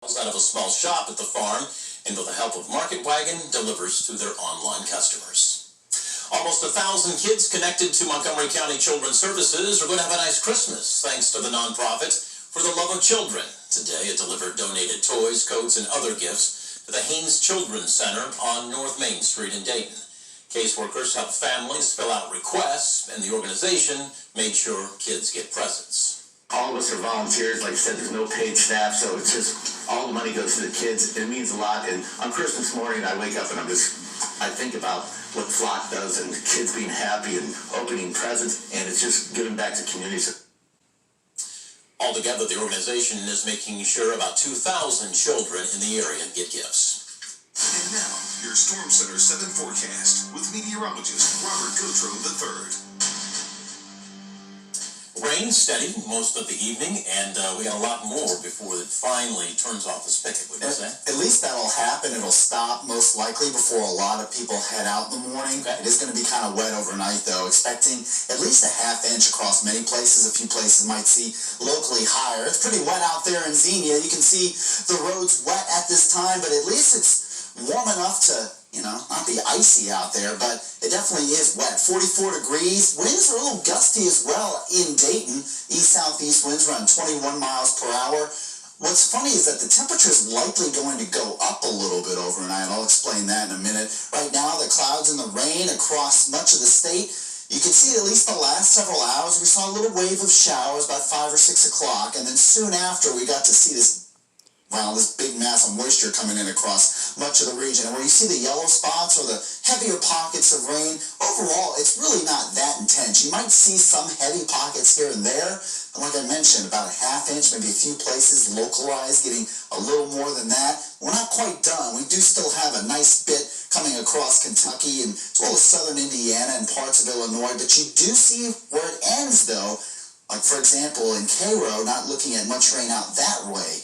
out of a small shop at the farm and with the help of Market Wagon delivers to their online customers. Almost 1,000 kids connected to Montgomery County Children's Services are going to have a nice Christmas thanks to the nonprofit For the Love of Children. Today it delivered donated toys, coats, and other gifts to the Haynes Children's Center on North Main Street in Dayton. Caseworkers helped families fill out requests, and the organization made sure kids get presents. All of us are volunteers. Like I said, there's no paid staff, so it's just all the money goes to the kids. It means a lot. And on Christmas morning, I wake up and I think about what Flock does and the kids being happy and opening presents, and it's just giving back to communities. Altogether, the organization is making sure about 2,000 children in the area get gifts. And now, your Storm Center 7 forecast with meteorologist Robert Gauthreaux III. Rain steady most of the evening, and we got a lot more before it finally turns off the spigot, would you say? At least that'll happen. It'll stop most likely before a lot of people head out in the morning. Okay. It is going to be kind of wet overnight, though. Expecting at least a ½ inch across many places. A few places might see locally higher. It's pretty wet out there in Xenia. You can see the roads wet at this time, but at least it's warm enough to, not be icy out there, but it definitely is wet. 44 degrees. Winds are a little gusty as well in Dayton. East-southeast winds around 21 miles per hour. What's funny is that the temperature is likely going to go up a little bit overnight. I'll explain that in a minute. Right now, the clouds and the rain across much of the state. You can see at least the last several hours, we saw a little wave of showers about 5 or 6 o'clock, and then soon after, we got to see this big mass of moisture coming in across much of the region. And where you see the yellow spots or the heavier pockets of rain, overall, it's really not that intense. You might see some heavy pockets here and there, but like I mentioned, about a ½ inch, maybe a few places localized, getting a little more than that. We're not quite done. We do still have a nice bit coming across Kentucky and as well as southern Indiana and parts of Illinois, but you do see where it ends, though. Like, for example, in Cairo, not looking at much rain out that way.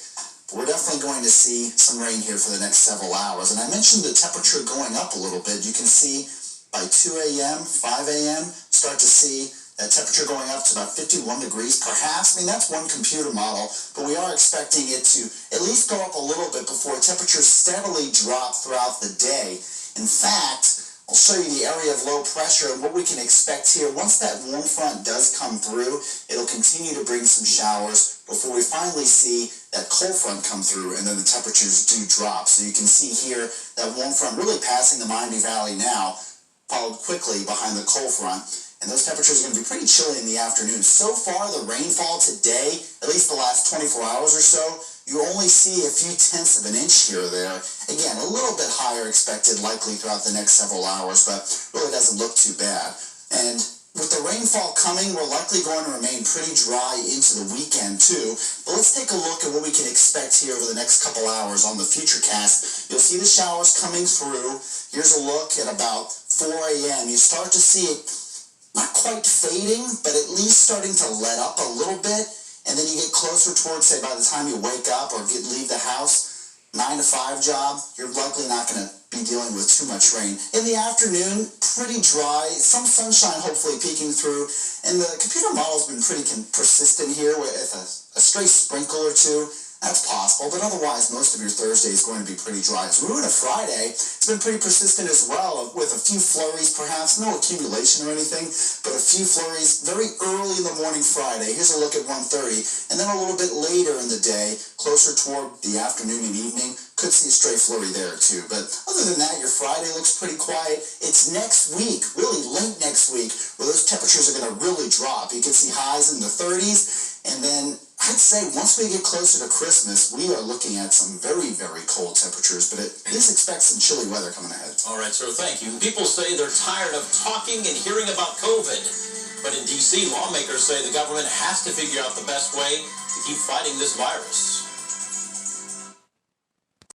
We're definitely going to see some rain here for the next several hours. And I mentioned the temperature going up a little bit. You can see by 2 a.m., 5 a.m., start to see that temperature going up to about 51 degrees perhaps. I mean, that's one computer model, but we are expecting it to at least go up a little bit before temperatures steadily drop throughout the day. In fact, I'll show you the area of low pressure and what we can expect here. Once that warm front does come through, it'll continue to bring some showers before we finally see that cold front come through and then the temperatures do drop. So you can see here that warm front really passing the Miami Valley now, followed quickly behind the cold front. And those temperatures are going to be pretty chilly in the afternoon. So far, the rainfall today, at least the last 24 hours or so, you only see a few tenths of an inch here or there. Again, a little bit higher expected likely throughout the next several hours, but really doesn't look too bad. And with the rainfall coming, we're likely going to remain pretty dry into the weekend too. But let's take a look at what we can expect here over the next couple hours on the Futurecast. You'll see the showers coming through. Here's a look at about 4 a.m. You start to see it not quite fading, but at least starting to let up a little bit. And then you get closer towards, say, by the time you wake up or leave the house, 9 to 5 job, you're likely not going to be dealing with too much rain. In the afternoon, pretty dry, some sunshine hopefully peeking through, and the computer model's been pretty persistent here with a stray sprinkle or two. That's possible, but otherwise most of your Thursday is going to be pretty dry. As we move into Friday, it's been pretty persistent as well, with a few flurries perhaps, no accumulation or anything, but a few flurries very early in the morning Friday. Here's a look at 1:30, and then a little bit later in the day, closer toward the afternoon and evening, could see a stray flurry there too. But other than that, your Friday looks pretty quiet. It's next week, really late next week, where those temperatures are going to really drop. You can see highs in the 30s, and then I'd say once we get closer to Christmas, we are looking at some very, very cold temperatures, but at least expect some chilly weather coming ahead. All right, sir, thank you. People say they're tired of talking and hearing about COVID. But in D.C., lawmakers say the government has to figure out the best way to keep fighting this virus.